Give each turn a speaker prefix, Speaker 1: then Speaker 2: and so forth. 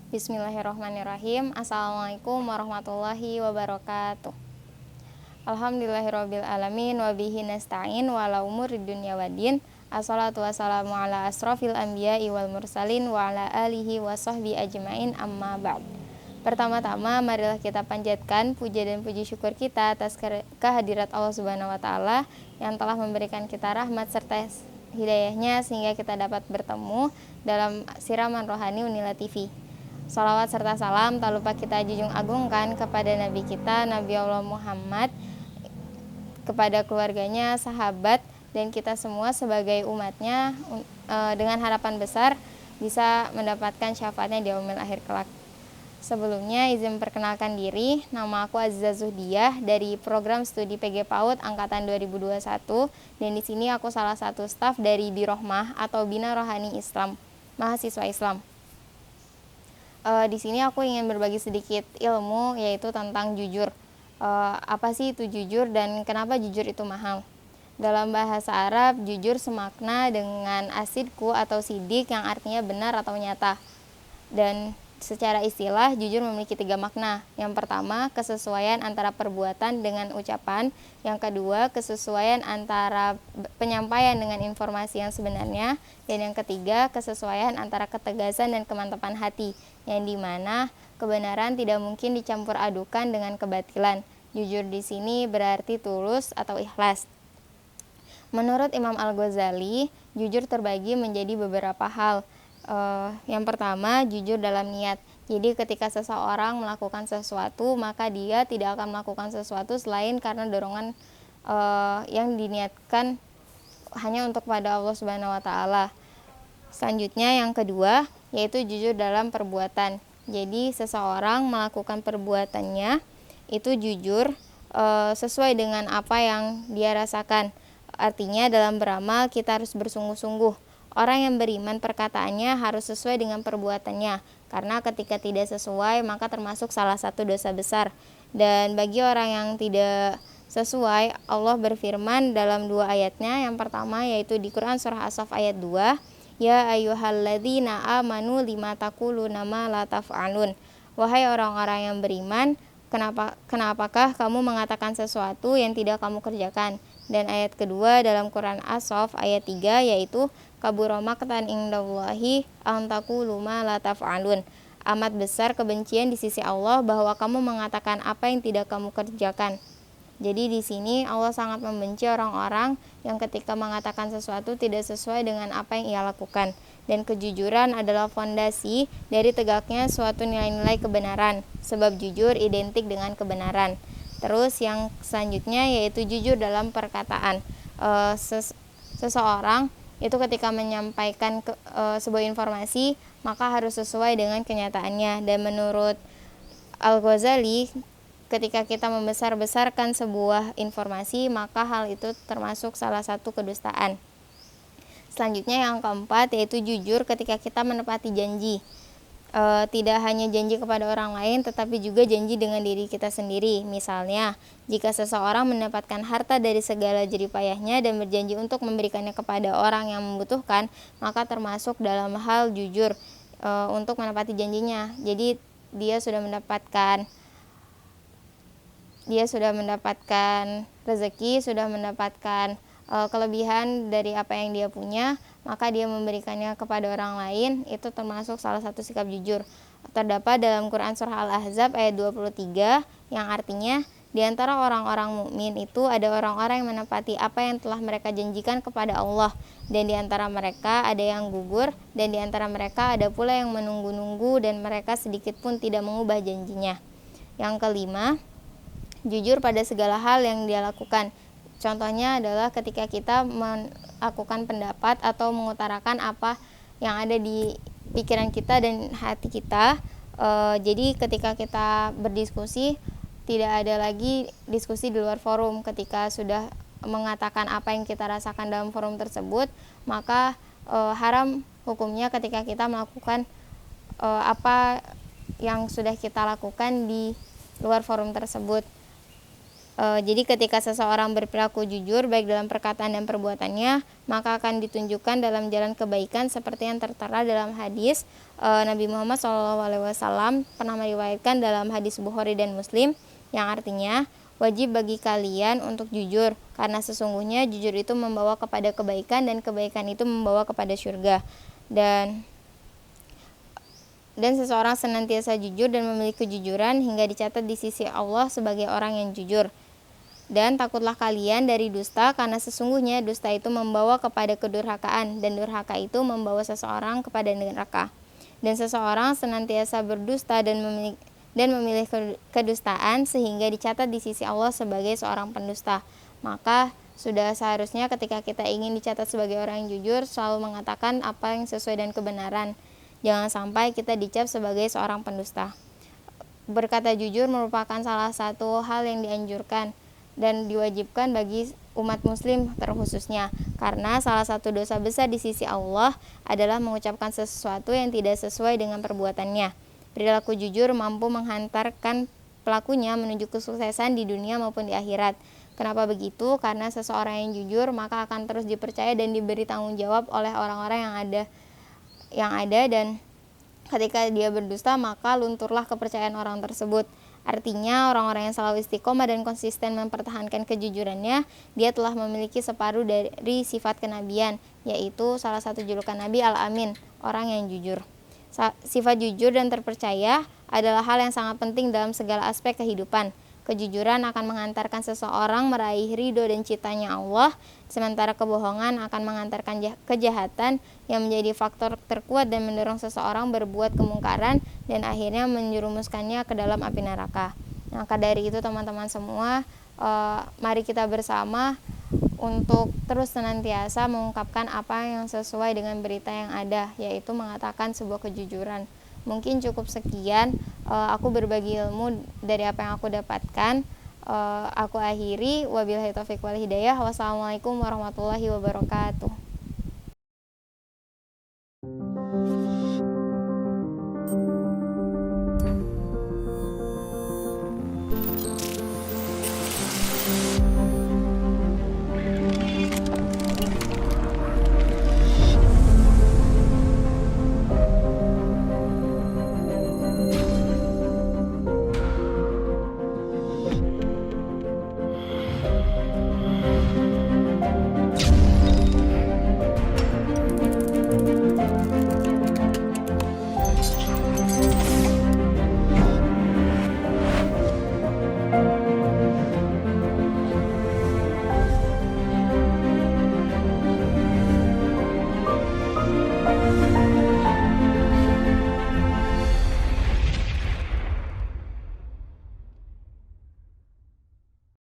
Speaker 1: Bismillahirrahmanirrahim. Assalamualaikum warahmatullahi wabarakatuh. Alhamdulillahirabbil alamin wa bihi nasta'in wa ala umurid dunya waddin. Assalatu wassalamu ala asrofil anbiya'i wal mursalin wa ala alihi wa sahbi ajmain, amma ba'd. Pertama-tama marilah kita panjatkan puja dan puji syukur kita atas kehadirat Allah Subhanahu wa taala yang telah memberikan kita rahmat serta hidayahnya sehingga kita dapat bertemu dalam siraman rohani Unila TV. Salawat serta salam tak lupa kita junjung agungkan kepada Nabi kita, Nabi Allah Muhammad, kepada keluarganya, sahabat, dan kita semua sebagai umatnya, dengan harapan besar bisa mendapatkan syafaatnya di yaumil akhir kelak. Sebelumnya izin perkenalkan diri, nama aku Aziza Zuhdiah dari program studi PG PAUD angkatan 2021, dan di sini aku salah satu staf dari Birohmah atau Bina Rohani Islam, mahasiswa Islam. Di sini aku ingin berbagi sedikit ilmu, yaitu tentang jujur. Apa sih itu jujur dan kenapa jujur itu mahal? Dalam bahasa Arab, jujur semakna dengan asidku atau sidik yang artinya benar atau nyata. Dan secara istilah, jujur memiliki 3 makna. Yang pertama, kesesuaian antara perbuatan dengan ucapan. Yang kedua, kesesuaian antara penyampaian dengan informasi yang sebenarnya. Dan yang ketiga, kesesuaian antara ketegasan dan kemantapan hati, yang dimana kebenaran tidak mungkin dicampur adukan dengan kebatilan. Jujur di sini berarti tulus atau ikhlas. Menurut Imam Al-Ghazali, jujur terbagi menjadi beberapa hal. Yang pertama, jujur dalam niat. Jadi ketika seseorang melakukan sesuatu, maka dia tidak akan melakukan sesuatu selain karena dorongan yang diniatkan hanya untuk pada Allah Subhanahu wa taala. Selanjutnya yang kedua, yaitu jujur dalam perbuatan. Jadi seseorang melakukan perbuatannya itu jujur sesuai dengan apa yang dia rasakan. Artinya dalam beramal kita harus bersungguh-sungguh. Orang yang beriman perkataannya harus sesuai dengan perbuatannya, karena ketika tidak sesuai maka termasuk salah satu dosa besar. Dan bagi orang yang tidak sesuai, Allah berfirman dalam 2 ayatnya. Yang pertama yaitu di Quran surah As-Saff ayat 2, ya ayyuhalladzina amanu lima taquluna ma la taf'alun. Wahai orang-orang yang beriman, kenapakah kamu mengatakan sesuatu yang tidak kamu kerjakan? Dan ayat kedua dalam Quran As-Saff ayat 3 yaitu kabura maqtan indallahi an taqulu ma la taf'alun. Amat besar kebencian di sisi Allah bahwa kamu mengatakan apa yang tidak kamu kerjakan. Jadi di sini Allah sangat membenci orang-orang yang ketika mengatakan sesuatu tidak sesuai dengan apa yang ia lakukan. Dan kejujuran adalah fondasi dari tegaknya suatu nilai-nilai kebenaran, sebab jujur identik dengan kebenaran. Terus yang selanjutnya yaitu jujur dalam perkataan. Seseorang itu ketika menyampaikan sebuah informasi maka harus sesuai dengan kenyataannya. Dan menurut Al-Ghazali, ketika kita membesar-besarkan sebuah informasi maka hal itu termasuk salah satu kedustaan. Selanjutnya yang keempat yaitu jujur ketika kita menepati janji. Tidak hanya janji kepada orang lain tetapi juga janji dengan diri kita sendiri. Misalnya, jika seseorang mendapatkan harta dari segala jerih payahnya dan berjanji untuk memberikannya kepada orang yang membutuhkan, maka termasuk dalam hal jujur untuk menepati janjinya. Jadi dia sudah mendapatkan rezeki, sudah mendapatkan kelebihan dari apa yang dia punya, maka dia memberikannya kepada orang lain, itu termasuk salah satu sikap jujur. Terdapat dalam Quran surah Al-Ahzab ayat 23 yang artinya, Di antara orang-orang mukmin itu ada orang-orang yang menepati apa yang telah mereka janjikan kepada Allah, dan di antara mereka ada yang gugur, dan di antara mereka ada pula yang menunggu-nunggu dan mereka sedikit pun tidak mengubah janjinya. Yang kelima, jujur pada segala hal yang dia lakukan. Contohnya adalah ketika kita melakukan pendapat atau mengutarakan apa yang ada di pikiran kita dan hati kita. Jadi ketika kita berdiskusi, tidak ada lagi diskusi di luar forum. Ketika sudah mengatakan apa yang kita rasakan dalam forum tersebut, maka haram hukumnya ketika kita melakukan apa yang sudah kita lakukan di luar forum tersebut. Jadi ketika seseorang berperilaku jujur baik dalam perkataan dan perbuatannya, maka akan ditunjukkan dalam jalan kebaikan seperti yang tertera dalam hadis Nabi Muhammad SAW pernah meriwayatkan dalam hadis Bukhari dan Muslim, yang artinya wajib bagi kalian untuk jujur, karena sesungguhnya jujur itu membawa kepada kebaikan dan kebaikan itu membawa kepada surga. Dan seseorang senantiasa jujur dan memiliki kejujuran hingga dicatat di sisi Allah sebagai orang yang jujur. Dan takutlah kalian dari dusta, karena sesungguhnya dusta itu membawa kepada kedurhakaan, dan durhaka itu membawa seseorang kepada neraka. Dan seseorang senantiasa berdusta dan memilih kedustaan sehingga dicatat di sisi Allah sebagai seorang pendusta. Maka sudah seharusnya ketika kita ingin dicatat sebagai orang yang jujur, selalu mengatakan apa yang sesuai dengan kebenaran. Jangan sampai kita dicap sebagai seorang pendusta. Berkata jujur merupakan salah satu hal yang dianjurkan dan diwajibkan bagi umat muslim terkhususnya, karena salah satu dosa besar di sisi Allah adalah mengucapkan sesuatu yang tidak sesuai dengan perbuatannya. Perilaku jujur mampu menghantarkan pelakunya menuju kesuksesan di dunia maupun di akhirat. Kenapa begitu? Karena seseorang yang jujur maka akan terus dipercaya dan diberi tanggung jawab oleh orang-orang yang ada, dan ketika dia berdusta maka lunturlah kepercayaan orang tersebut. Artinya orang-orang yang selalu istiqomah dan konsisten mempertahankan kejujurannya, dia telah memiliki separuh dari sifat kenabian, yaitu salah satu julukan Nabi Al-Amin, orang yang jujur. Sifat jujur dan terpercaya adalah hal yang sangat penting dalam segala aspek kehidupan. Kejujuran akan mengantarkan seseorang meraih ridho dan cintanya Allah, sementara kebohongan akan mengantarkan kejahatan yang menjadi faktor terkuat dan mendorong seseorang berbuat kemungkaran dan akhirnya menjerumuskannya ke dalam api neraka. Maka dari itu teman-teman semua, mari kita bersama untuk terus senantiasa mengungkapkan apa yang sesuai dengan berita yang ada, yaitu mengatakan sebuah kejujuran. Mungkin cukup sekian aku berbagi ilmu dari apa yang aku dapatkan. Aku akhiri, wabillahi taufiq wal hidayah. Wassalamualaikum warahmatullahi wabarakatuh.